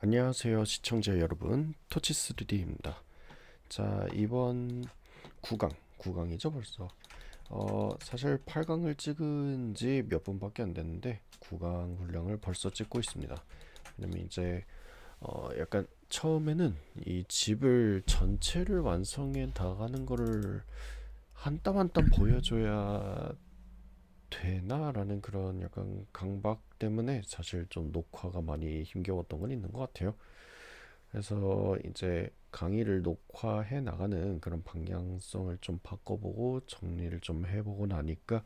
안녕하세요 시청자 여러분, 토치3D입니다. 자, 이번 9강이죠 벌써. 사실 8강을 찍은 지 몇 분밖에 안 됐는데 9강 분량을 벌써 찍고 있습니다. 왜냐면 이제 약간 처음에는 이 집을 전체를 완성해 나가는 거를 한 땀 한 땀 보여줘야 되나라는 그런 약간 강박 때문에 사실 좀 녹화가 많이 힘겨웠던 건 있는 것 같아요. 그래서 이제 강의를 녹화해 나가는 그런 방향성을 좀 바꿔보고 정리를 좀 해보고 나니까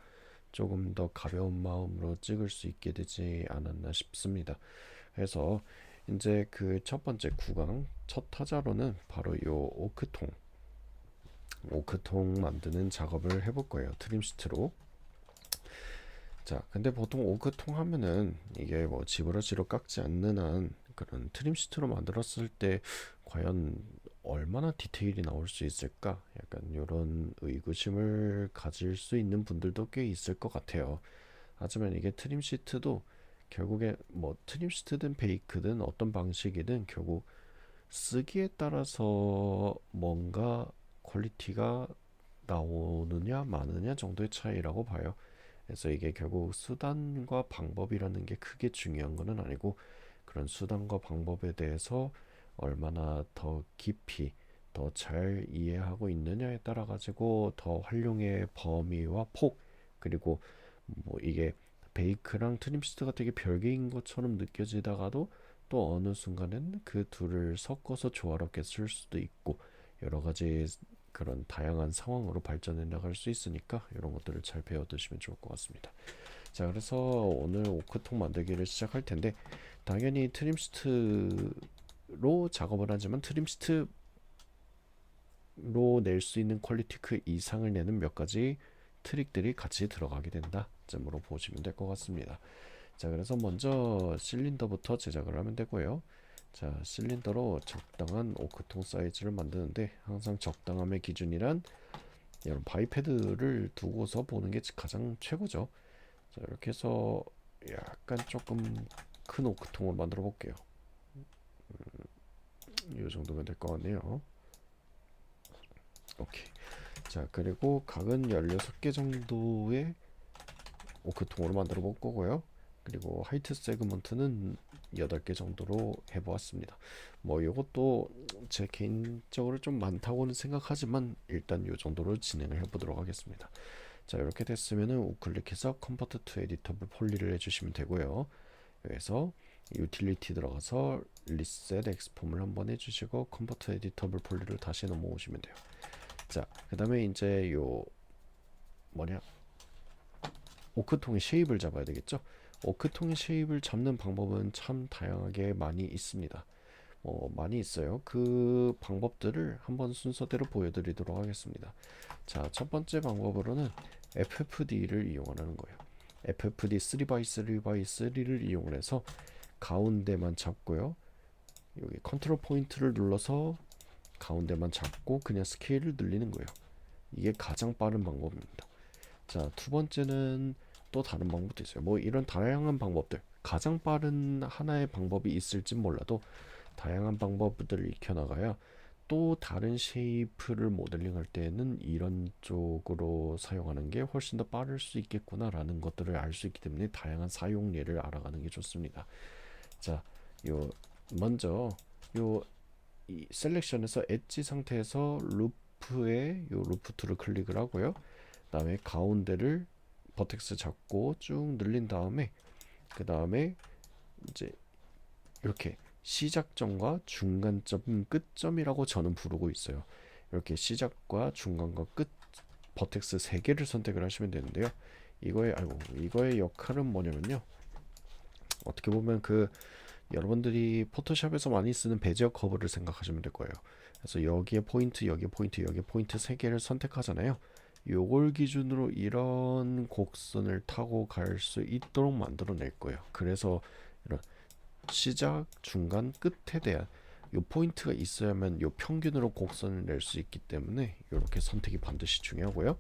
조금 더 가벼운 마음으로 찍을 수 있게 되지 않았나 싶습니다. 그래서 이제 그 첫 번째 구강 첫 타자로는 바로 요 오크통 만드는 작업을 해볼 거예요. 트림시트로. 자, 근데 보통 오크통 하면은 이게 뭐 지브러시로 깎지 않는 한 그런 트림 시트로 만들었을 때 과연 얼마나 디테일이 나올 수 있을까? 약간 이런 의구심을 가질 수 있는 분들도 꽤 있을 것 같아요. 하지만 이게 트림 시트도 결국에 뭐 트림 시트든 베이크든 어떤 방식이든 결국 쓰기에 따라서 뭔가 퀄리티가 나오느냐 마느냐 정도의 차이라고 봐요. 그래서 이게 결국 수단과 방법이라는 게 크게 중요한 것은 아니고 그런 수단과 방법에 대해서 얼마나 더 깊이 더 잘 이해하고 있느냐에 따라 가지고 더 활용의 범위와 폭, 그리고 뭐 이게 베이크랑 트림시트가 되게 별개인 것처럼 느껴지다가도 또 어느 순간엔 그 둘을 섞어서 조화롭게 쓸 수도 있고 여러 가지 그런 다양한 상황으로 발전해 나갈 수 있으니까 이런 것들을 잘 배워두시면 좋을 것 같습니다. 자, 그래서 오늘 오크통 만들기를 시작할 텐데 당연히 트림시트로 작업을 하지만 트림시트로 낼 수 있는 퀄리티 그 이상을 내는 몇 가지 트릭들이 같이 들어가게 된다 점으로 보시면 될 것 같습니다. 자, 그래서 먼저 실린더부터 제작을 하면 되고요. 자, 실린더로 적당한 오크통 사이즈를 만드는데 항상 적당함의 기준이란 이런 바이패드를 두고서 보는 게 가장 최고죠. 자, 이렇게 해서 약간 조금 큰 오크통을 만들어 볼게요. 이 정도면 될 것 같네요. 오케이. 자, 그리고 각은 16개 정도의 오크통으로 만들어 볼 거고요. 그리고 하이트 세그먼트는 8개 정도로 해보았습니다. 뭐 이것도 제 개인적으로 좀 많다고는 생각하지만 일단 이 정도로 진행을 해보도록 하겠습니다. 자, 이렇게 됐으면은 우클릭해서 컨버트 투 에디터블 폴리를 해주시면 되고요. 여기서 유틸리티 들어가서 리셋 엑스폼을 한번 해주시고 컨버트 에디터블 폴리를 다시 넘어오시면 돼요. 자, 그 다음에 이제 요 뭐냐 오크통의 쉐입을 잡아야 되겠죠. 오크통의 쉐입을 잡는 방법은 참 다양하게 많이 있습니다. 많이 있어요. 그 방법들을 한번 순서대로 보여드리도록 하겠습니다. 자, 첫 번째 방법으로는 FFD를 이용하는 거예요. FFD 3x3x3를 이용해서 가운데만 잡고요. 여기 컨트롤 포인트를 눌러서 가운데만 잡고 그냥 스케일을 늘리는 거예요. 이게 가장 빠른 방법입니다. 자, 두 번째는 또 다른 방법도 있어요. 뭐 이런 다양한 방법들, 가장 빠른 하나의 방법이 있을진 몰라도 다양한 방법들을 익혀나가야 또 다른 쉐이프를 모델링할 때는 이런 쪽으로 사용하는 게 훨씬 더 빠를 수 있겠구나라는 것들을 알 수 있기 때문에 다양한 사용 예를 알아가는 게 좋습니다. 자, 요 먼저 요 이 셀렉션에서 엣지 상태에서 루프에 요 루프 툴을 클릭을 하고요. 그다음에 가운데를 버텍스 잡고 쭉 늘린 다음에 그 다음에 이제 이렇게 시작점과 중간점, 끝점이라고 저는 부르고 있어요. 이렇게 시작과 중간과 끝 버텍스 3개를 선택을 하시면 되는데요. 이거의 역할은 뭐냐면요. 어떻게 보면 그 여러분들이 포토샵에서 많이 쓰는 베지어 커브를 생각하시면 될 거예요. 그래서 여기에 포인트, 여기에 포인트, 여기에 포인트 3개를 선택하잖아요. 요걸 기준으로 이런 곡선을 타고 갈 수 있도록 만들어 낼 거예요. 그래서 이런 시작, 중간, 끝에 대한 요 포인트가 있어야만 요 평균으로 곡선을 낼 수 있기 때문에 이렇게 선택이 반드시 중요하고요.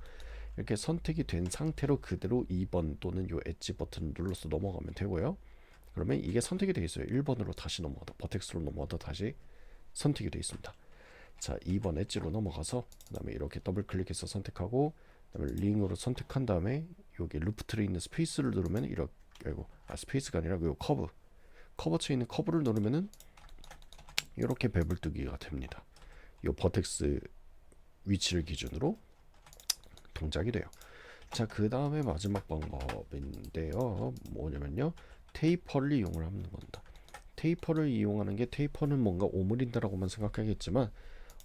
이렇게 선택이 된 상태로 그대로 2번 또는 요 엣지 버튼을 눌러서 넘어가면 되고요. 그러면 이게 선택이 되어 있어요. 1번으로 다시 넘어가도, 버텍스로 넘어가도 다시 선택이 되어 있습니다. 자, 2번 엣지로 넘어가서 그다음에 이렇게 더블 클릭해서 선택하고 그다음에 링으로 선택한 다음에 여기 루프트에 있는 스페이스를 누르면 이렇게, 스페이스가 아니라 요 커버처에 있는 커브를 누르면은 이렇게 배불뜨기가 됩니다. 요 버텍스 위치를 기준으로 동작이 돼요. 자, 그 다음에 마지막 방법인데요. 뭐냐면요, 테이퍼를 이용을 하는 겁니다. 테이퍼를 이용하는 게, 테이퍼는 뭔가 오므린다라고만 생각하겠지만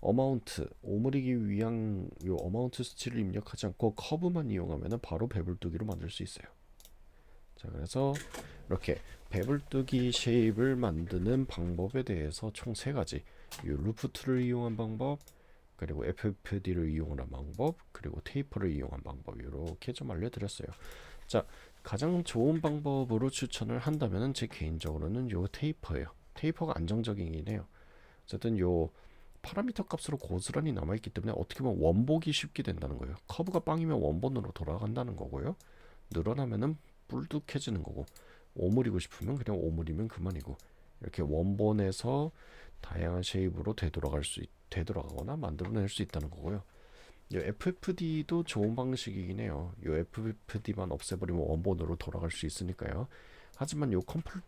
오므리기 위한 요 어마운트 수치를 입력하지 않고 커브만 이용하면 바로 배불뜨기로 만들 수 있어요. 자, 그래서 이렇게 배불뜨기 쉐입을 만드는 방법에 대해서 총 3가지, 요 루프 툴을 이용한 방법, 그리고 FFD를 이용한 방법, 그리고 테이퍼를 이용한 방법, 이렇게 좀 알려드렸어요. 자, 가장 좋은 방법으로 추천을 한다면 제 개인적으로는 요 테이퍼예요. 테이퍼가 안정적이긴 해요. 어쨌든 요 파라미터 값으로 고스란히 남아있기 때문에 어떻게 보면 원복이 쉽게 된다는 거예요. 커브가 빵이면 원본으로 돌아간다는 거고요. 늘어나면은 뿔뚝해지는 거고, 오므리고 싶으면 그냥 오므리면 그만이고, 이렇게 원본에서 다양한 쉐입으로 되돌아가거나 만들어낼 수 있다는 거고요. 이 FFD도 좋은 방식이긴 해요. 이 FFD만 없애버리면 원본으로 돌아갈 수 있으니까요. 하지만 이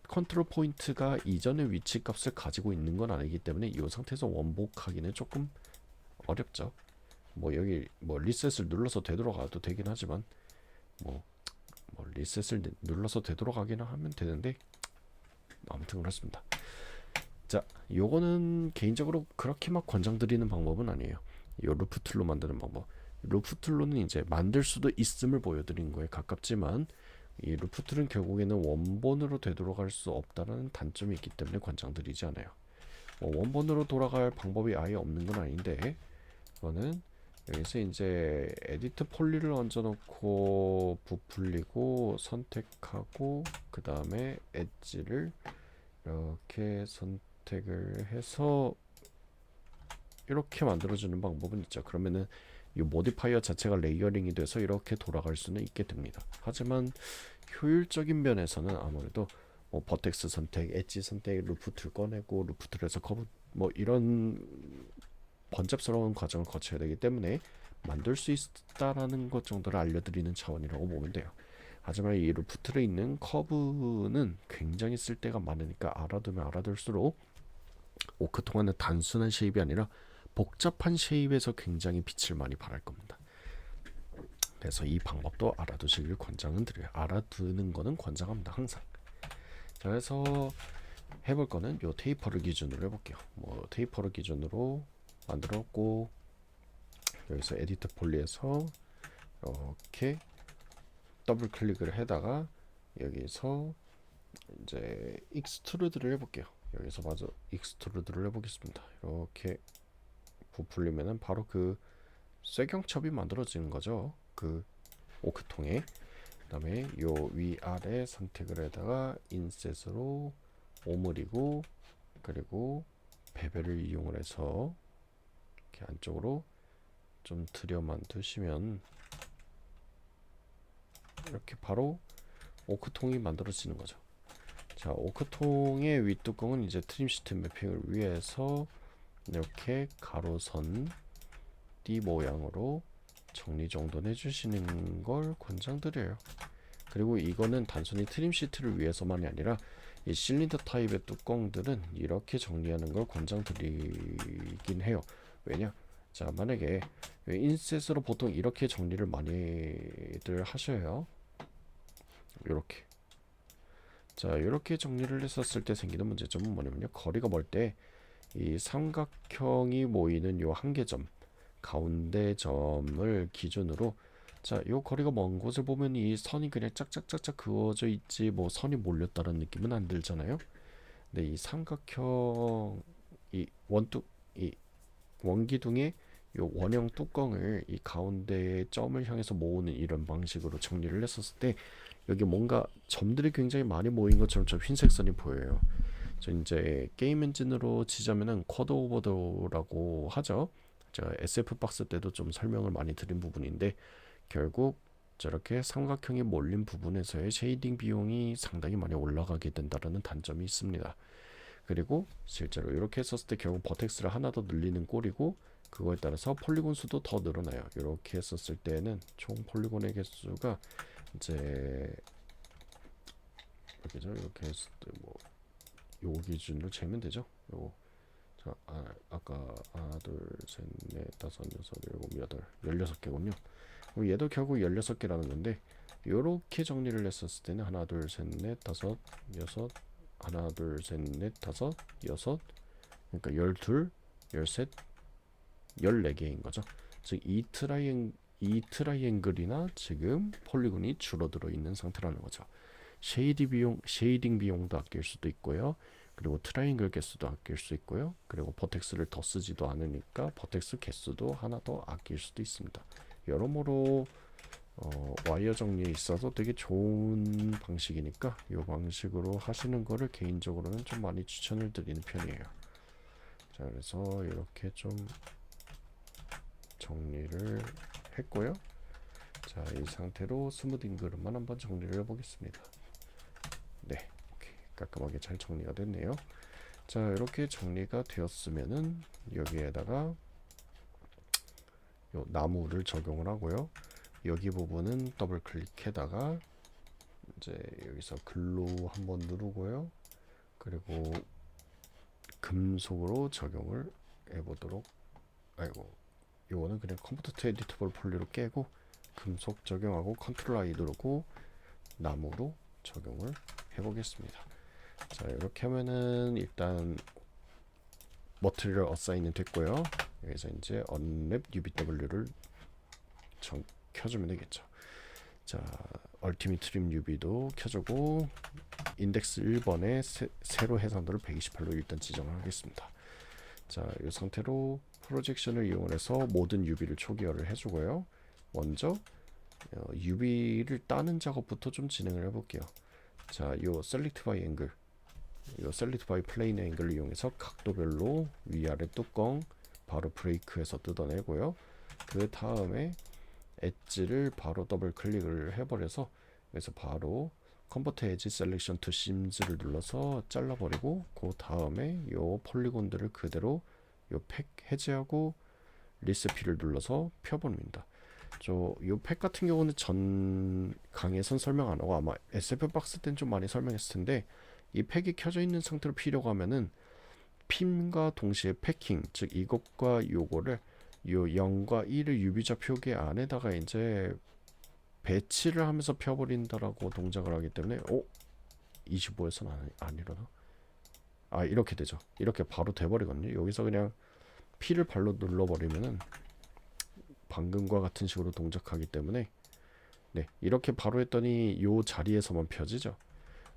컨트롤 포인트가 이전의 위치 값을 가지고 있는 건 아니기 때문에 이 상태에서 원복하기는 조금 어렵죠. 뭐 여기 뭐 리셋을 눌러서 되돌아가도 되긴 하지만 뭐 리셋을 눌러서 되돌아가기는 하면 되는데, 아무튼 그렇습니다. 자, 요거는 개인적으로 그렇게 막 권장드리는 방법은 아니에요. 요 루프 툴로 만드는 방법. 루프 툴로는 이제 만들 수도 있음을 보여드린 거에 가깝지만, 이 루프 툴은 결국에는 원본으로 되돌아갈 수 없다는 단점이 있기 때문에 권장드리지 않아요. 원본으로 돌아갈 방법이 아예 없는 건 아닌데, 그거는 여기서 이제 에디트 폴리를 얹어놓고 부풀리고 선택하고 그 다음에 엣지를 이렇게 선택을 해서 이렇게 만들어주는 방법은 있죠. 그러면은 이 모디파이어 자체가 레이어링이 돼서 이렇게 돌아갈 수는 있게 됩니다. 하지만 효율적인 면에서는 아무래도 뭐 버텍스 선택, 엣지 선택, 루프툴 꺼내고 루프툴에서 커브 뭐 이런 번잡스러운 과정을 거쳐야 되기 때문에 만들 수 있다라는 것 정도를 알려드리는 차원이라고 보면 돼요. 하지만 이 루프툴에 있는 커브는 굉장히 쓸데가 많으니까 알아두면 알아둘수록 오크통화는 단순한 쉐입이 아니라 복잡한 쉐입에서 굉장히 빛을 많이 발할 겁니다. 그래서 이 방법도 알아두시길 권장은 드려요. 알아두는 거는 권장합니다, 항상. 자, 그래서 해볼 거는 요 테이퍼를 기준으로 해볼게요. 뭐 테이퍼를 기준으로 만들었고, 여기서 에디트 폴리에서 이렇게 더블 클릭을 해다가 여기서 이제 익스트루드를 해볼게요. 여기서 마저 익스트루드를 해보겠습니다. 이렇게 부풀리면은 바로 그 쇠경첩이 만들어지는 거죠. 그 오크통에. 그다음에 요 위아래 선택을 해다가 인셋으로 오므리고, 그리고 베벨을 이용을 해서 이렇게 안쪽으로 좀 들여만 두시면 이렇게 바로 오크통이 만들어지는 거죠. 자, 오크통의 윗뚜껑은 이제 트림 시트 매핑을 위해서 이렇게 가로선 띠 모양으로 정리 정돈해 주시는 걸 권장드려요. 그리고 이거는 단순히 트림 시트를 위해서만이 아니라 이 실린더 타입의 뚜껑들은 이렇게 정리하는 걸 권장드리긴 해요. 왜냐? 자, 만약에 인셋으로 보통 이렇게 정리를 많이들 하셔요. 이렇게. 자, 이렇게 정리를 했었을 때 생기는 문제점은 뭐냐면요, 거리가 멀 때 이 삼각형이 모이는 요 한계점, 가운데 점을 기준으로, 자, 요 거리가 먼 곳을 보면 이 선이 그냥 짝짝짝짝 그어져 있지 뭐 선이 몰렸다는 느낌은 안 들잖아요. 근데 이 삼각형 이 원기둥의 요 원형 뚜껑을 이 가운데 점을 향해서 모으는 이런 방식으로 정리를 했었을 때 여기 뭔가 점들이 굉장히 많이 모인 것처럼 좀 흰색 선이 보여요. 저 이제 게임 엔진으로 치자면은 쿼드 오버더라고 하죠. 제가 SF 박스 때도 좀 설명을 많이 드린 부분인데, 결국 저렇게 삼각형이 몰린 부분에서의 쉐이딩 비용이 상당히 많이 올라가게 된다는 단점이 있습니다. 그리고 실제로 이렇게 했었을 때 결국 버텍스를 하나 더 늘리는 꼴이고, 그거에 따라서 폴리곤 수도 더 늘어나요. 이렇게 했었을 때는 총 폴리곤의 개수가 이제 이렇게 했을 때 뭐 요 기준으로 재면 되죠. 요거 자, 아까 하나, 둘, 셋, 넷, 다섯, 여섯, 일곱, 여덟, 16개군요. 그럼 얘도 결국 16개라는 건데, 요렇게 정리를 했었을 때는 하나, 둘, 셋, 넷, 다섯, 여섯, 하나, 둘, 셋, 넷, 다섯, 여섯, 그러니까 12, 13, 14개인 거죠. 즉 이 트라이앵글이나 지금 폴리곤이 줄어들어 있는 상태라는 거죠. 쉐이딩 비용도 아낄 수도 있고요. 그리고 트라이앵글 개수도 아낄 수 있고요. 그리고 버텍스를 더 쓰지도 않으니까 버텍스 개수도 하나 더 아낄 수도 있습니다. 여러모로 와이어 정리에 있어서 되게 좋은 방식이니까 이 방식으로 하시는 거를 개인적으로는 좀 많이 추천을 드리는 편이에요. 자, 그래서 이렇게 좀 정리를 했고요. 자, 이 상태로 스무딩 그룹만 한번 정리를 해보겠습니다. 네, 오케이. 깔끔하게 잘 정리가 됐네요. 자, 이렇게 정리가 되었으면은 여기에다가 요 나무를 적용을 하고요. 여기 부분은 더블 클릭해다가 이제 여기서 글로 한번 누르고요. 그리고 금속으로 적용을 해보도록. 요거는 그냥 컴포트 투 에디터블 폴리로 깨고 금속 적용하고 컨트롤 I 누르고 나무로 적용을 해보겠습니다. 자, 이렇게 하면은 일단 머티리얼 어사인은 됐고요. 여기서 이제 언랩 UBW를 켜주면 되겠죠. 자, 얼티밋 트림 UB도 켜주고 인덱스 1번에 세로 해상도를 128로 일단 지정을 하겠습니다. 자, 이 상태로 프로젝션을 이용해서 모든 UV를 초기화를 해주고요. 먼저 UV를 따는 작업부터 좀 진행을 해볼게요. 자, 요 셀렉트 바이 앵글, 요 셀렉트 바이 플레인 앵글을 이용해서 각도별로 위아래 뚜껑 바로 브레이크해서 뜯어내고요. 그 다음에 엣지를 바로 더블 클릭을 해버려서 그래서 바로 컨버터 엣지 셀렉션 투 심즈를 눌러서 잘라버리고, 그 다음에 요 폴리곤들을 그대로 요 팩 해제하고 리스피를 눌러서 펴봅니다. 요 팩 같은 경우는 전 강의에선 설명 안 하고 아마 SF 박스 때는 좀 많이 설명했을 텐데, 이 팩이 켜져 있는 상태로 피려고 하면은 핀과 동시에 패킹, 즉 이것과 요거를 요 0과 1을 유비자 표기 안에다가 이제 배치를 하면서 펴버린다라고 동작을 하기 때문에 25에서는 안 일어나? 이렇게 되죠. 이렇게 바로 돼버리거든요. 여기서 그냥 P를 발로 눌러버리면은 방금과 같은 식으로 동작하기 때문에 네, 이렇게 바로 했더니 요 자리에서만 펴지죠.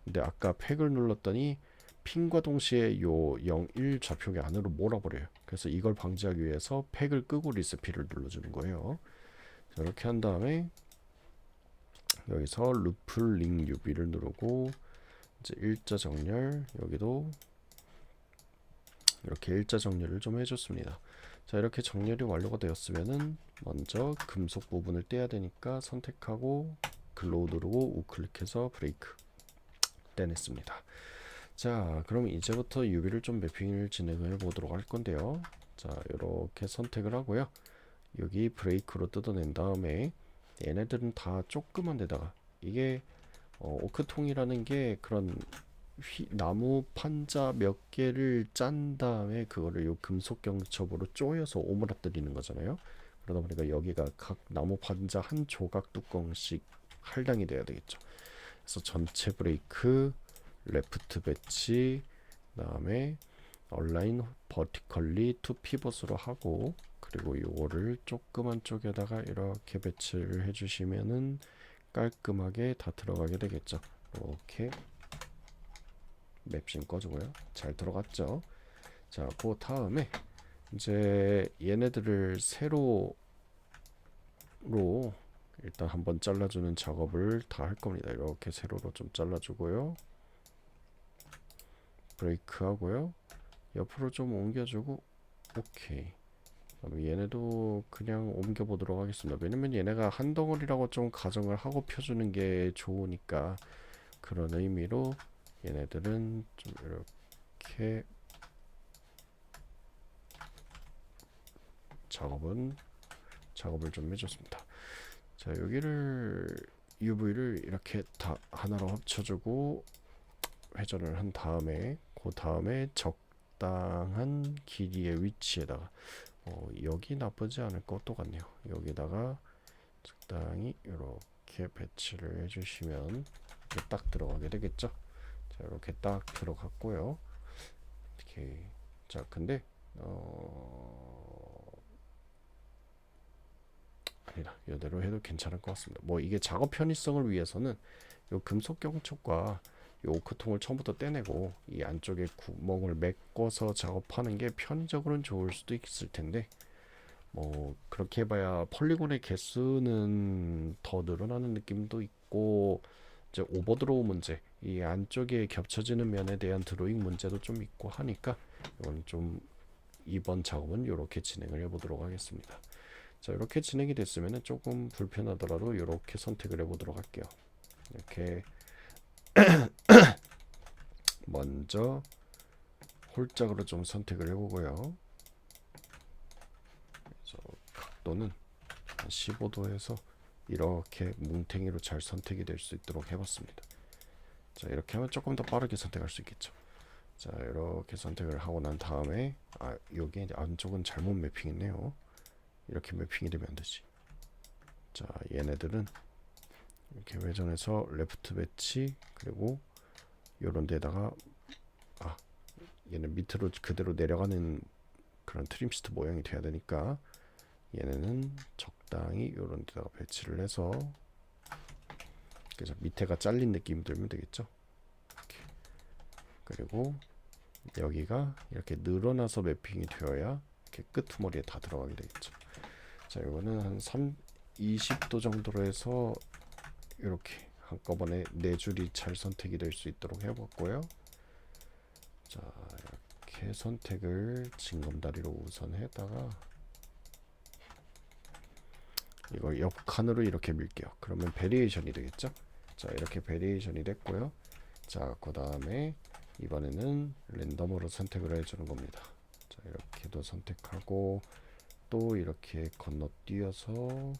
근데 아까 팩을 눌렀더니 핀과 동시에 요 0, 1 좌표기 안으로 몰아버려요. 그래서 이걸 방지하기 위해서 팩을 끄고 리스피를 눌러주는 거예요. 자, 이렇게 한 다음에 여기서 루플 링 UV를 누르고 이제 일자 정렬, 여기도 이렇게 일자 정렬을 좀 해줬습니다. 자, 이렇게 정렬이 완료가 되었으면은 먼저 금속 부분을 떼야 되니까 선택하고 글로우 누르고 우클릭해서 브레이크 떼냈습니다. 자, 그럼 이제부터 UV를 좀 매핑을 진행해 보도록 할 건데요. 자, 이렇게 선택을 하고요. 여기 브레이크로 뜯어낸 다음에 얘네들은 다 조그만 데다가, 이게 오크통이라는 게 그런 나무 판자 몇 개를 짠 다음에 그거를 요 금속 경첩으로 쪼여서 오므라뜨리는 거잖아요. 그러다 보니까 여기가 각 나무 판자 한 조각 뚜껑씩 할당이 돼야 되겠죠. 그래서 전체 브레이크, 레프트 배치, 그다음에 얼라인 버티컬리 투 피벗으로 하고, 그리고 요거를 조그만 쪽에다가 이렇게 배치를 해주시면은 깔끔하게 다 들어가게 되겠죠. 이렇게 맵신 꺼주고요. 잘 들어갔죠. 자, 그 다음에 이제 얘네들을 세로로 일단 한번 잘라주는 작업을 다 할 겁니다. 이렇게 세로로 좀 잘라주고요. 브레이크 하고요. 옆으로 좀 옮겨주고, 오케이. 그럼 얘네도 그냥 옮겨 보도록 하겠습니다. 왜냐면 얘네가 한 덩어리라고 좀 가정을 하고 펴주는 게 좋으니까, 그런 의미로 얘네들은 좀 이렇게 작업을 좀 해줬습니다. 자, 여기를 UV를 이렇게 다 하나로 합쳐주고 회전을 한 다음에, 그 다음에 적당한 길이의 위치에다가, 여기 나쁘지 않을 것도 같네요. 여기다가 적당히 이렇게 배치를 해주시면 이렇게 딱 들어가게 되겠죠. 자, 이렇게 딱 들어갔고요. 이렇게. 자, 근데 아니다, 이대로 해도 괜찮을 것 같습니다. 뭐 이게 작업 편의성을 위해서는 요 금속 경첩과 요 오크통을 처음부터 떼내고 이 안쪽에 구멍을 메꿔서 작업하는 게 편의적으로는 좋을 수도 있을 텐데, 뭐 그렇게 해봐야 폴리곤의 개수는 더 늘어나는 느낌도 있고, 이제 오버드로우 문제, 이 안쪽에 겹쳐지는 면에 대한 드로잉 문제도 좀 있고 하니까, 이건 좀 이번 작업은 이렇게 진행을 해보도록 하겠습니다. 자, 이렇게 진행이 됐으면 조금 불편하더라도 이렇게 선택을 해보도록 할게요. 이렇게 먼저 홀짝으로 좀 선택을 해보고요. 그래서 각도는 15도에서 이렇게 뭉탱이로 잘 선택이 될 수 있도록 해봤습니다. 자, 이렇게 하면 조금 더 빠르게 선택할 수 있겠죠. 자, 이렇게 선택을 하고 난 다음에, 여기 안쪽은 잘못 매핑했네요. 이렇게 매핑이 되면 안 되지. 자, 얘네들은 이렇게 회전해서 레프트 배치, 그리고 요런 데다가, 얘는 밑으로 그대로 내려가는 그런 트림시트 모양이 돼야 되니까 얘네는 적당히 요런 데다가 배치를 해서, 그래서 밑에가 잘린 느낌 들면 되겠죠. 이렇게. 그리고 여기가 이렇게 늘어나서 매핑이 되어야 이렇게 끄트머리에 다 들어가게 되겠죠. 자, 이거는 한 20도 정도로 해서 이렇게 한꺼번에 4줄이 잘 선택이 될 수 있도록 해봤고요. 자, 이렇게 선택을 징검다리로 우선 해다가 이걸 옆 칸으로 이렇게 밀게요. 그러면 베리에이션이 되겠죠. 자, 이렇게 베리에이션이 됐고요. 자, 그 다음에 이번에는 랜덤으로 선택을 해주는 겁니다. 자, 이렇게도 선택하고 또 이렇게 건너뛰어서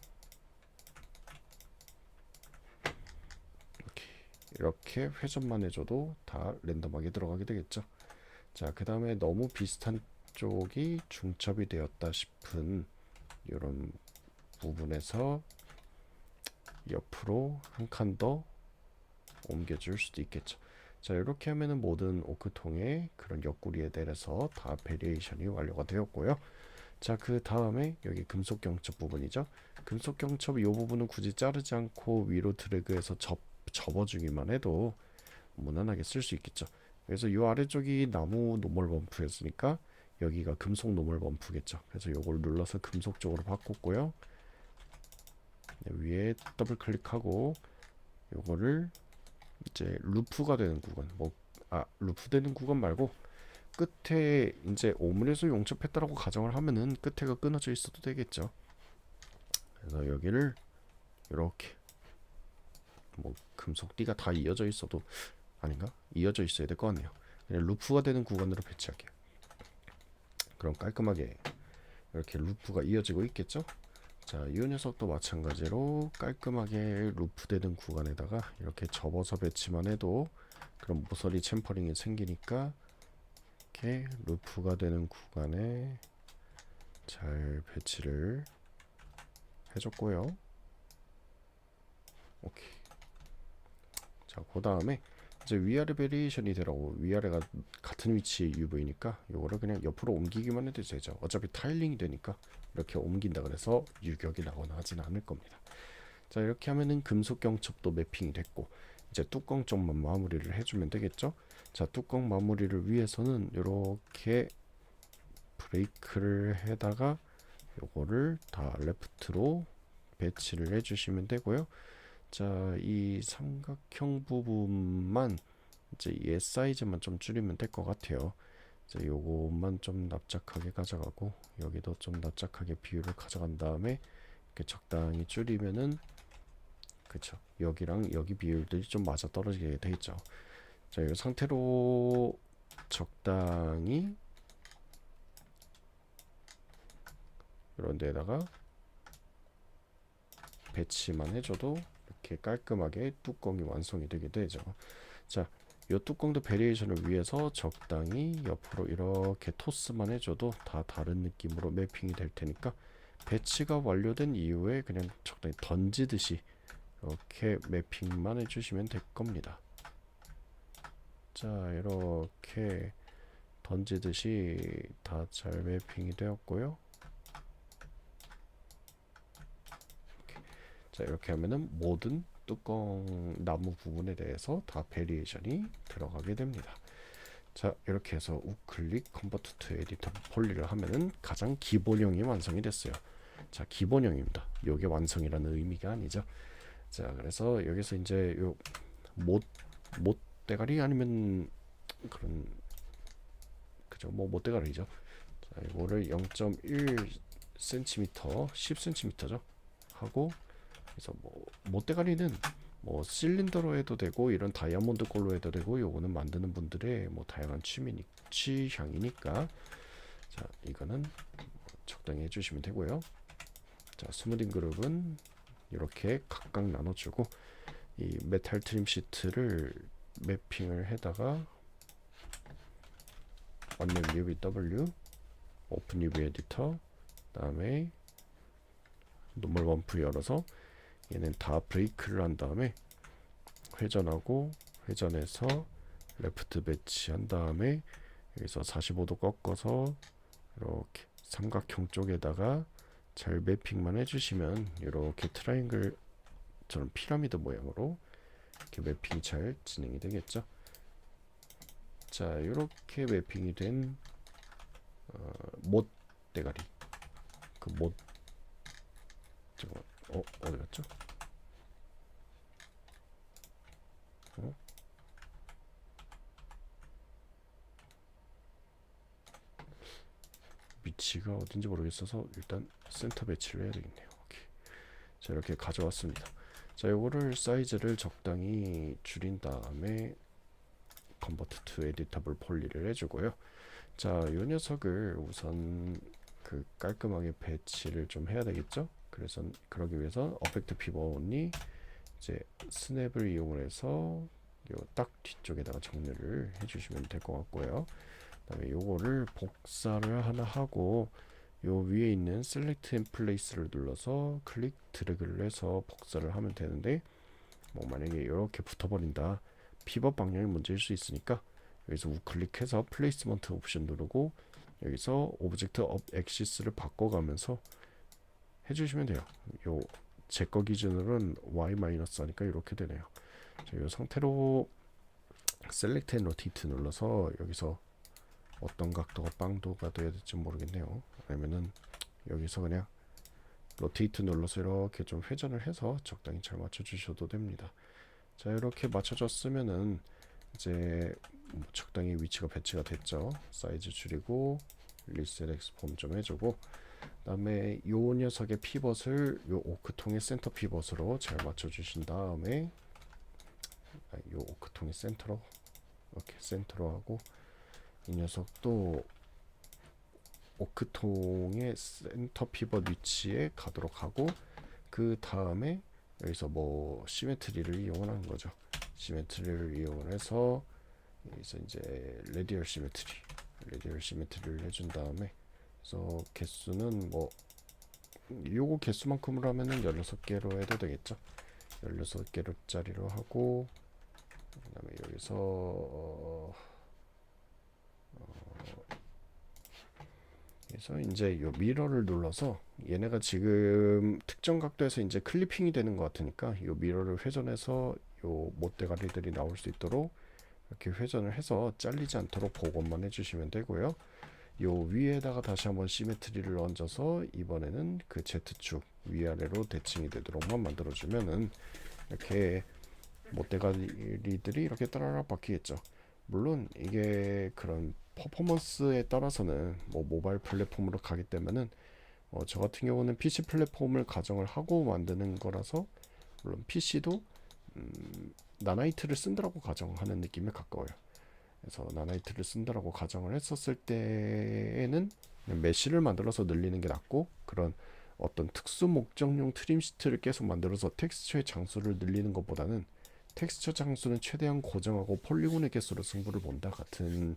이렇게 회전만 해줘도 다 랜덤하게 들어가게 되겠죠. 자, 그 다음에 너무 비슷한 쪽이 중첩이 되었다 싶은 이런 부분에서 옆으로 한 칸 더 옮겨줄 수도 있겠죠. 자, 이렇게 하면은 모든 오크통의 그런 옆구리에 대해서 다 베리에이션이 완료가 되었고요. 자, 그 다음에 여기 금속 경첩 부분이죠. 금속 경첩 이 부분은 굳이 자르지 않고 위로 드래그해서 접어주기만 해도 무난하게 쓸 수 있겠죠. 그래서 이 아래쪽이 나무 노멀 범프였으니까 여기가 금속 노멀 범프겠죠. 그래서 이걸 눌러서 금속 쪽으로 바꿨고요. 위에 더블 클릭하고 요거를 이제 루프가 되는 구간, 루프 되는 구간 말고 끝에 이제 오므려서 용접했다라고 가정을 하면은 끝에가 끊어져 있어도 되겠죠. 그래서 여기를 이렇게, 뭐 금속띠가 다 이어져 있어도, 아닌가? 이어져 있어야 될 것 같네요. 그냥 루프가 되는 구간으로 배치할게요. 그럼 깔끔하게 이렇게 루프가 이어지고 있겠죠. 자, 이 녀석도 마찬가지로 깔끔하게 루프되는 구간에다가 이렇게 접어서 배치만 해도 그런 모서리 챔퍼링이 생기니까 이렇게 루프가 되는 구간에 잘 배치를 해줬고요. 오케이. 자, 그 다음에 이제 위아래 베리에이션이 되라고, 위아래가 같은 위치의 UV니까 요거를 그냥 옆으로 옮기기만 해도 되죠. 어차피 타일링이 되니까 이렇게 옮긴다 그래서 유격이 나거나 하진 않을 겁니다. 자, 이렇게 하면은 금속 경첩도 매핑이 됐고, 이제 뚜껑 쪽만 마무리를 해주면 되겠죠. 자, 뚜껑 마무리를 위해서는 이렇게 브레이크를 해다가 요거를 다 레프트로 배치를 해주시면 되고요. 자, 이 삼각형 부분만 이제 얘 사이즈만 좀 줄이면 될 것 같아요. 자, 요것만 좀 납작하게 가져가고 여기도 좀 납작하게 비율을 가져간 다음에 이렇게 적당히 줄이면은 그쵸, 여기랑 여기 비율들이 좀 맞아 떨어지게 돼 있죠. 자, 이 상태로 적당히 이런 데다가 배치만 해줘도 이렇게 깔끔하게 뚜껑이 완성이 되게 되죠. 자, 이 뚜껑도 베리에이션을 위해서 적당히 옆으로 이렇게 토스만 해줘도 다 다른 느낌으로 매핑이 될 테니까 배치가 완료된 이후에 그냥 적당히 던지듯이 이렇게 매핑만 해주시면 될 겁니다. 자, 이렇게 던지듯이 다 잘 매핑이 되었고요. 자, 이렇게 하면은 모든 뚜껑 나무 부분에 대해서 다 베리에이션이 들어가게 됩니다. 자, 이렇게 해서 우클릭 컨버트 투 에디터 폴리를 하면은 가장 기본형이 완성이 됐어요. 자, 기본형입니다. 요게 완성이라는 의미가 아니죠. 자, 그래서 여기서 이제 요 못 대가리 아니면 그런 그죠, 뭐 못대가리죠. 자, 이거를 0.1cm 10cm죠 하고, 그래서 뭐 못대가리는 뭐 실린더로 해도 되고 이런 다이아몬드 걸로 해도 되고, 요거는 만드는 분들의 뭐 다양한 취향이니까 자, 이거는 적당히 해주시면 되고요. 자, 스무딩 그룹은 이렇게 각각 나눠주고 이 메탈 트림 시트를 매핑을 해다가 원룸 UV W 오픈 UV 에디터 다음에 노멀 원프 열어서 얘는 다 브레이크를 한 다음에 회전하고, 회전해서 레프트 배치한 다음에 여기서 45도 꺾어서 이렇게 삼각형 쪽에다가 잘 매핑만 해주시면 이렇게 트라이앵글처럼 피라미드 모양으로 이렇게 매핑이 잘 진행이 되겠죠. 자, 이렇게 매핑이 된 못 대가리, 그 못 저거 어디 갔죠? 위치가 어딘지 모르겠어서 일단 센터 배치를 해야 되겠네요. 오케이. 자, 이렇게 가져왔습니다. 자, 요거를 사이즈를 적당히 줄인 다음에 컨버트 투 에디터블 폴리를 해주고요. 자, 요 녀석을 우선 그 깔끔하게 배치를 좀 해야 되겠죠. 그래서 그러기 위해서 어펙트 피벗이 이제 스냅을 이용해서 요 딱 뒤쪽에다가 정렬을 해주시면 될 것 같고요. 그다음에 요거를 복사를 하나 하고 요 위에 있는 셀렉트 앤 플레이스를 눌러서 클릭 드래그를 해서 복사를 하면 되는데, 뭐 만약에 이렇게 붙어버린다, 피벗 방향이 문제일 수 있으니까 여기서 우클릭해서 플레이스먼트 옵션 누르고 여기서 오브젝트 업 엑시스를 바꿔가면서 해주시면 돼요. 요 제 거 기준으로는 y 마이너스 하니까 이렇게 되네요. 자, 이 상태로 셀렉트 앤 로테이트 눌러서 여기서 어떤 각도가 빵도가 돼야 될지 모르겠네요. 아니면은 여기서 그냥 로테이트 눌러서 이렇게 좀 회전을 해서 적당히 잘 맞춰주셔도 됩니다. 자, 이렇게 맞춰졌으면은 이제 뭐 적당히 위치가 배치가 됐죠. 사이즈 줄이고 리셋 엑스폼 좀 해주고, 그다음에 요 녀석의 피벗을 요 오크통의 센터 피벗으로 잘 맞춰주신 다음에 요 오크통의 센터로 이렇게 센터로 하고, 이 녀석도 오크통의 센터 피벗 위치에 가도록 하고, 그 다음에 여기서 뭐 시메트리를 이용하는 거죠. 시메트리를 이용해서 여기서 이제 레디얼 시메트리를 해준 다음에, 그래서 개수는 뭐 요거 개수만큼으로 하면은 16개로 해도 되겠죠. 16개로짜리로 하고, 그다음에 여기서 그래서 이제 요 미러를 눌러서 얘네가 지금 특정 각도에서 이제 클리핑이 되는 것 같으니까 요 미러를 회전해서 요 못대가리들이 나올 수 있도록 이렇게 회전을 해서 잘리지 않도록 복원만 해주시면 되고요. 요 위에다가 다시 한번 시메트리를 얹어서 이번에는 그 Z축 위아래로 대칭이 되도록만 만들어주면은 이렇게 못대가리들이 이렇게 따라락 박히겠죠. 물론 이게 그런 퍼포먼스에 따라서는 뭐 모바일 플랫폼으로 가기 때문에는 저 같은 경우는 PC 플랫폼을 가정을 하고 만드는 거라서 물론 PC도 나나이트를 쓴다라고 가정하는 느낌에 가까워요. 그래서 나나이트를 쓴다라고 가정을 했었을 때에는 그냥 메쉬를 만들어서 늘리는 게 낫고, 그런 어떤 특수 목적용 트림 시트를 계속 만들어서 텍스처의 장수를 늘리는 것보다는 텍스처 장수는 최대한 고정하고 폴리곤의 개수로 승부를 본다 같은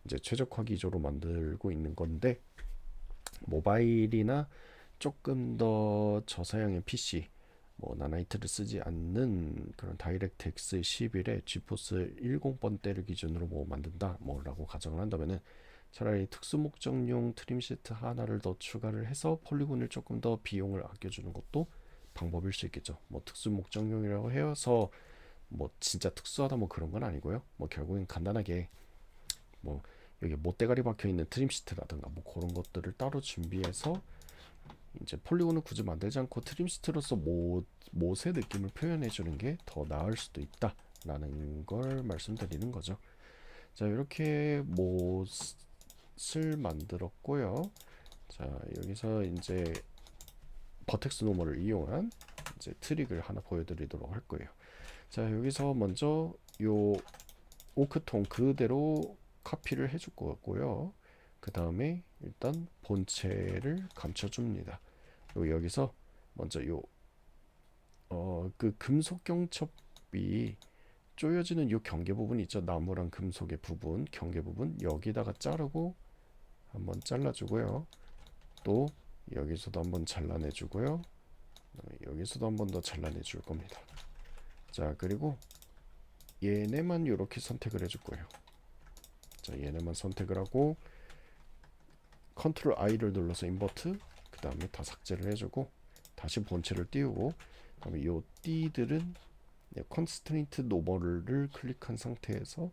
이제 최적화 기조로 만들고 있는 건데, 모바일이나 조금 더 저사양의 PC, 뭐 나나이트를 쓰지 않는 그런 다이렉트X 11에 지포스 10번대를 기준으로 뭐 만든다 뭐라고 가정을 한다면은, 차라리 특수 목적용 트림 시트 하나를 더 추가를 해서 폴리곤을 조금 더 비용을 아껴주는 것도 방법일 수 있겠죠. 뭐 특수 목적용이라고 해서 뭐 진짜 특수하다 뭐 그런 건 아니고요. 뭐 결국엔 간단하게 뭐 여기 못대가리 박혀 있는 트림 시트라든가 뭐 그런 것들을 따로 준비해서 이제 폴리곤을 굳이 만들지 않고 트림시트로서 못의 느낌을 표현해 주는 게 더 나을 수도 있다라는 걸 말씀드리는 거죠. 자, 이렇게 못을 만들었고요. 자, 여기서 이제 버텍스 노멀을 이용한 이제 트릭을 하나 보여드리도록 할 거예요. 자, 여기서 먼저 요 오크통 그대로 카피를 해줄 거고요. 그 다음에 일단 본체를 감춰줍니다. 여기서 먼저 그 금속 경첩이 쪼여지는 요 경계 부분 있죠. 나무랑 금속의 부분, 경계 부분 여기다가 자르고 한번 잘라주고요. 또 여기서도 한번 잘라내주고요. 여기서도 한번 더 잘라내줄 겁니다. 자, 그리고 얘네만 이렇게 선택을 해줄 거예요. 자, 얘네만 선택을 하고 컨트롤 I를 눌러서 인버트, 그 다음에 다 삭제를 해주고 다시 본체를 띄우고, 그 다음에 요 띠들은 컨스트레인트 노멀을 클릭한 상태에서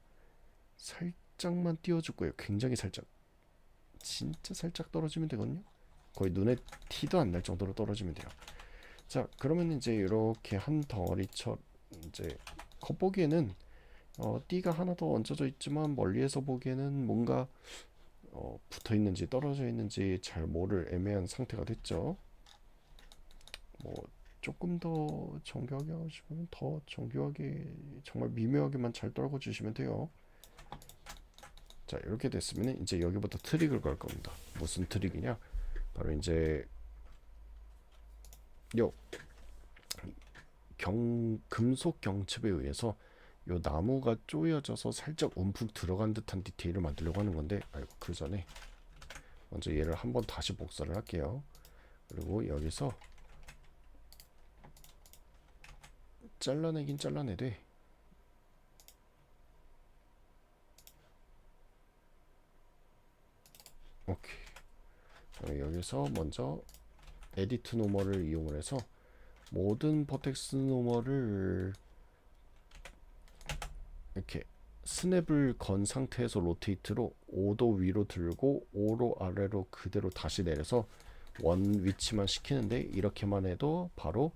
살짝만 띄워줄 거예요. 굉장히 살짝, 진짜 살짝 떨어지면 되거든요. 거의 눈에 티도 안 날 정도로 떨어지면 돼요. 자, 그러면 이제 이렇게 한 덩어리처럼 이제 겉보기에는 띠가 하나 더 얹어져 있지만 멀리에서 보기에는 뭔가 붙어 있는지 떨어져 있는지 잘 모를 애매한 상태가 됐죠. 뭐 조금 더 정교하게 하시면 더 정교하게 정말 미묘하게만 잘 떨궈 주시면 돼요. 자, 이렇게 됐으면 이제 여기부터 트릭을 걸 겁니다. 무슨 트릭이냐? 바로 이제 요 금속 경첩에 의해서 요 나무가 쪼여져서 살짝 움푹 들어간 듯한 디테일을 만들려고 하는 건데, 그 전에 먼저 얘를 한번 다시 복사를 할게요. 그리고 여기서 잘라내긴 잘라내되 오케이. 여기서 먼저 에디트 노멀을 이용을 해서 모든 버텍스 노멀을 이렇게 스냅을 건 상태에서 로테이트로 5도 위로 들고 5로 아래로 그대로 다시 내려서 원 위치만 시키는데, 이렇게만 해도 바로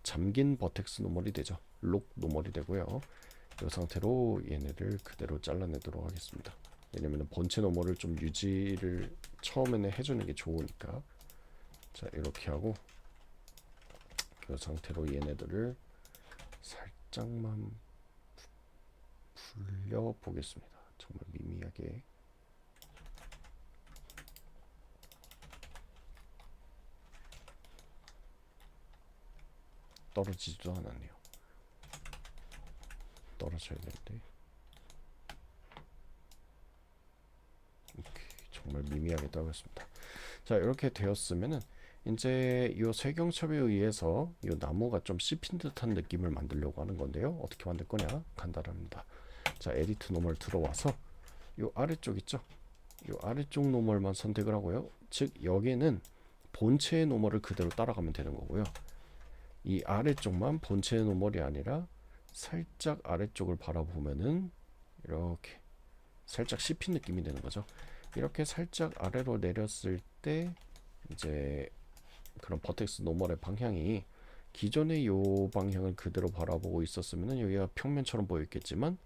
잠긴 버텍스 노멀이 되죠. 록 노멀이 되고요. 이 상태로 얘네를 그대로 잘라내도록 하겠습니다. 왜냐면 본체 노멀을 좀 유지를 처음에는 해주는 게 좋으니까. 자, 이렇게 하고 이 상태로 얘네들을 살짝만 불려 보겠습니다. 정말 미미하게. 떨어지지도 않았네요. 떨어져야 되는데. 오케이, 정말 미미하게 떨어졌습니다. 자, 이렇게 되었으면은 이제 이 쇠경첩에 의해서 이 나무가 좀 씹힌 듯한 느낌을 만들려고 하는 건데요. 어떻게 만들 거냐? 간단합니다. 자, 에디트 노멀 들어와서 이 아래쪽 있죠? 이 아래쪽 노멀만 선택을 하고요. 즉 여기는 본체의 노멀을 그대로 따라가면 되는 거고요. 이 아래쪽만 본체의 노멀이 아니라 살짝 아래쪽을 바라보면은 이렇게 살짝 씹힌 느낌이 되는 거죠. 이렇게 살짝 아래로 내렸을 때 이제 그런 버텍스 노멀의 방향이 기존의 요 방향을 그대로 바라보고 있었으면 여기가 평면처럼 보였겠지만,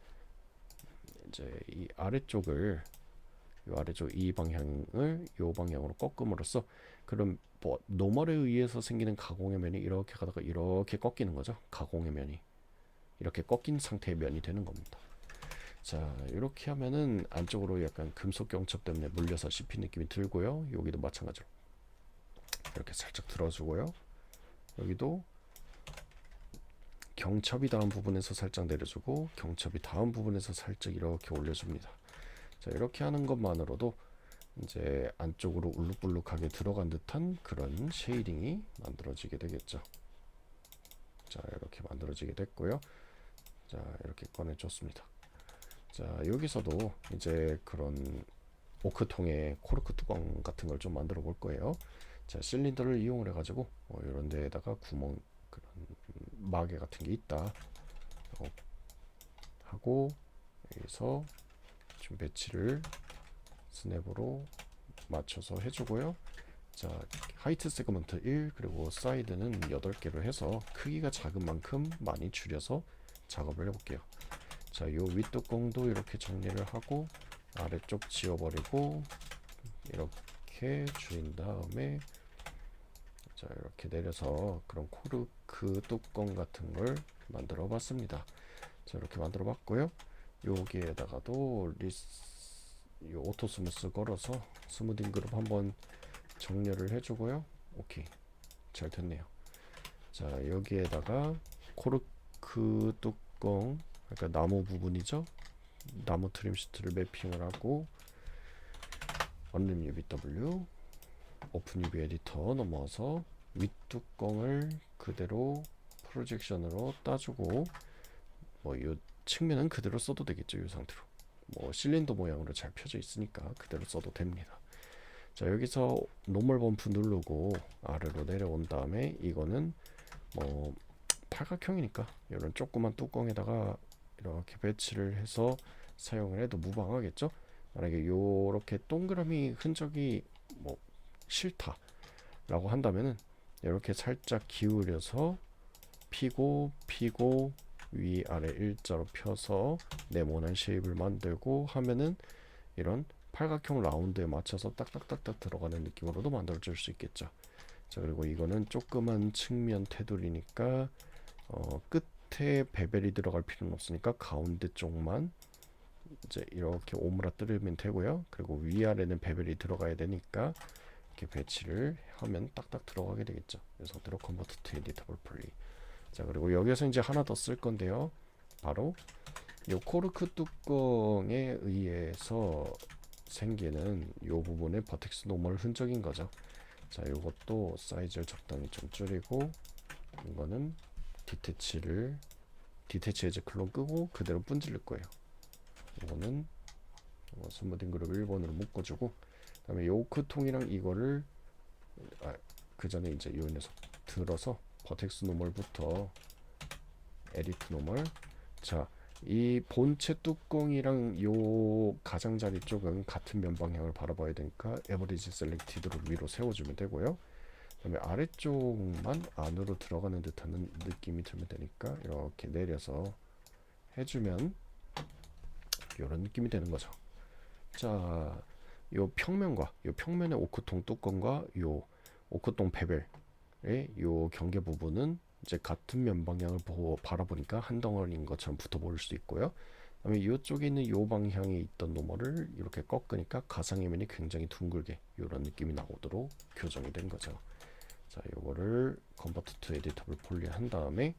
이제 이 아래쪽을 이 아래쪽 이 방향을 이 방향으로 꺾음으로써 그럼 뭐 노멀에 의해서 생기는 가공의 면이 이렇게 가다가 이렇게 꺾이는 거죠. 가공의 면이 이렇게 꺾인 상태의 면이 되는 겁니다. 자, 이렇게 하면은 안쪽으로 약간 금속 경첩 때문에 물려서 씹힌 느낌이 들고요. 여기도 마찬가지로 이렇게 살짝 들어주고요. 여기도 경첩이 닿은 부분에서 살짝 내려주고 경첩이 닿은 부분에서 살짝 이렇게 올려줍니다. 자, 이렇게 하는 것만으로도 이제 안쪽으로 울룩불룩하게 들어간 듯한 그런 쉐이딩이 만들어지게 되겠죠. 자, 이렇게 만들어지게 됐고요. 자, 이렇게 꺼내줬습니다. 자, 여기서도 이제 그런 오크통에 코르크 뚜껑 같은 걸 좀 만들어 볼 거예요. 자, 실린더를 이용을 해가지고 이런 데에다가 구멍 그런 마개 같은 게 있다 하고 여기서 좀 배치를 스냅으로 맞춰서 해주고요. 자, 하이트 세그먼트 1 그리고 사이드는 8개로 해서 크기가 작은 만큼 많이 줄여서 작업을 해볼게요. 자, 요 윗뚜껑도 이렇게 정리를 하고 아래쪽 지워버리고 이렇게 줄인 다음에 자, 이렇게 내려서 그런 코르크 뚜껑 같은 걸 만들어 봤습니다. 자, 이렇게 만들어 봤고요. 여기에다가도 요 오토 스무스 걸어서 스무딩 그룹 한번 정렬을 해주고요. 오케이, 잘 됐네요. 자, 여기에다가 코르크 뚜껑 그러니까 나무 부분이죠. 나무 트림 시트를 매핑을 하고 언림 UVW 오픈 UV 에디터 넘어와서 윗뚜껑을 그대로 프로젝션으로 따주고 뭐 이 측면은 그대로 써도 되겠죠. 이 상태로 뭐 실린더 모양으로 잘 펴져 있으니까 그대로 써도 됩니다. 자, 여기서 노멀 범프 누르고 아래로 내려온 다음에 이거는 뭐 팔각형이니까 이런 조그만 뚜껑에다가 이렇게 배치를 해서 사용을 해도 무방하겠죠. 만약에 요렇게 동그라미 흔적이 뭐 싫다라고 한다면은 이렇게 살짝 기울여서 피고 위아래 일자로 펴서 네모난 쉐입을 만들고 하면은 이런 팔각형 라운드에 맞춰서 딱딱딱딱 들어가는 느낌으로도 만들어줄 수 있겠죠. 자, 그리고 이거는 조그만 측면 테두리니까 끝에 베벨이 들어갈 필요는 없으니까 가운데 쪽만 이제 이렇게 오므라뜨리면 되고요. 그리고 위아래는 베벨이 들어가야 되니까 이렇게 배치를 하면 딱딱 들어가게 되겠죠. 이 상태로 컨버트 투 에디터블 폴리. 자, 그리고 여기서 이제 하나 더 쓸 건데요. 바로 이 코르크 뚜껑에 의해서 생기는 이 부분의 버텍스 노멀 흔적인 거죠. 자, 이것도 사이즈를 적당히 좀 줄이고 이거는 디태치 해제 클론 끄고 그대로 분질릴 거예요. 이거는 스무딩 그룹 1번으로 묶어주고 그다음에 요크통이랑 이거를 그 전에 이제 요 녀석 들어서 버텍스 노멀부터 에디트 노멀. 자, 이 본체 뚜껑이랑 요 가장자리 쪽은 같은 면 방향을 바라봐야 되니까 에버리지 셀렉티드로 위로 세워주면 되고요. 그다음에 아래쪽만 안으로 들어가는 듯한 느낌이 들면 되니까 이렇게 내려서 해주면 이런 느낌이 되는 거죠. 자, 요 평면의 오크통 뚜껑과 요 오크통 베벨의 요 경계 부분은 이제 같은 면 방향을 바라보니까 한 덩어리인 것처럼 붙어 보일 수 있고요. 그다음에 이쪽에 있는 요 방향에 있던 노멀을 이렇게 꺾으니까 가상의 면이 굉장히 둥글게 이런 느낌이 나오도록 교정이 된 거죠. 자, 요거를 컨버트 투 에디터블 폴리 한 다음에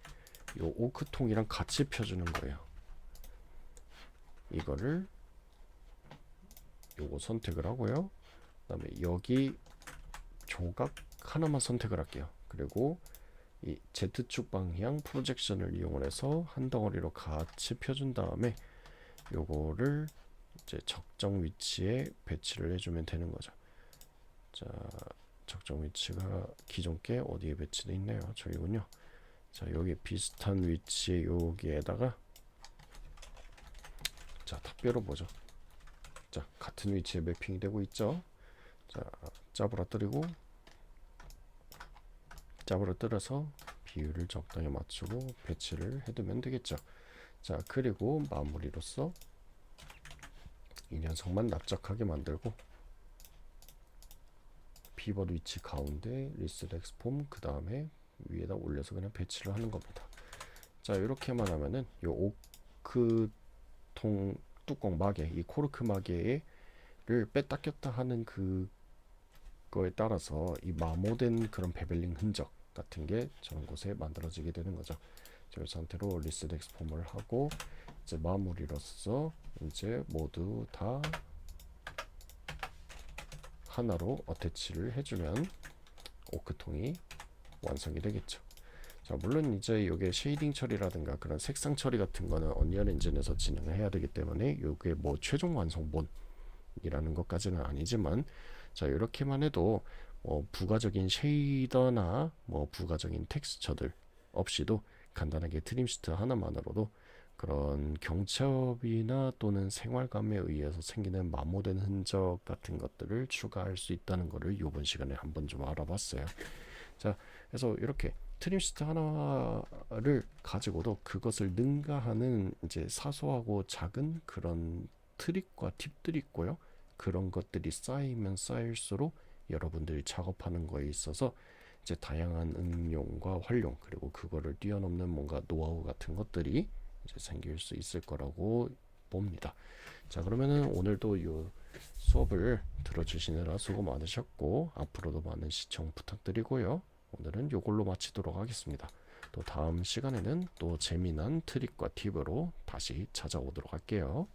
요 오크통이랑 같이 펴주는 거예요. 이거를 요거 선택을 하고요. 그다음에 여기 조각 하나만 선택을 할게요. 그리고 이 Z축 방향 프로젝션을 이용을 해서 한 덩어리로 같이 펴준 다음에 요거를 이제 적정 위치에 배치를 해주면 되는 거죠. 자, 적정 위치가 기존 게 어디에 배치되어 있나요? 저기군요. 자, 여기 비슷한 위치에 여기에다가 자, 탑별로 보죠. 자, 같은 위치에 매핑이 되고 있죠. 자, 짜부러뜨려서 비율을 적당히 맞추고 배치를 해두면 되겠죠. 자, 그리고 마무리로서 이 녀석만 납작하게 만들고 피벗 위치 가운데 리스트 엑스폼 그 다음에 위에다 올려서 그냥 배치를 하는 겁니다. 자 이렇게만 하면은 요 오크 통 뚜껑 마개 이 코르크 마개를 뺐다 꼈다 하는 그거에 따라서 이 마모된 그런 베벨링 흔적 같은 게 저런 곳에 만들어지게 되는 거죠. 이 상태로 리스트 엑스폼을 하고 이제 마무리로서 이제 모두 다 하나로 어태치를 해주면 오크통이 완성이 되겠죠. 자 물론 이제 이게 쉐이딩 처리라든가 그런 색상 처리 같은 거는 언리얼 엔진에서 진행을 해야 되기 때문에 이게 뭐 최종 완성본이라는 것까지는 아니지만 자 이렇게만 해도 부가적인 쉐이더나 뭐 부가적인 텍스처들 없이도 간단하게 트림시트 하나만으로도 그런 경첩이나 또는 생활감에 의해서 생기는 마모된 흔적 같은 것들을 추가할 수 있다는 것을 이번 시간에 한번 좀 알아봤어요. 자, 그래서 이렇게 트림시트 하나를 가지고도 그것을 능가하는 이제 사소하고 작은 그런 트릭과 팁들이 있고요. 그런 것들이 쌓이면 쌓일수록 여러분들이 작업하는 거에 있어서 이제 다양한 응용과 활용 그리고 그거를 뛰어넘는 뭔가 노하우 같은 것들이 이제 생길 수 있을 거라고 봅니다. 자 그러면은 오늘도 이 수업을 들어주시느라 수고 많으셨고 앞으로도 많은 시청 부탁드리고요. 오늘은 이걸로 마치도록 하겠습니다. 또 다음 시간에는 또 재미난 트릭과 팁으로 다시 찾아오도록 할게요.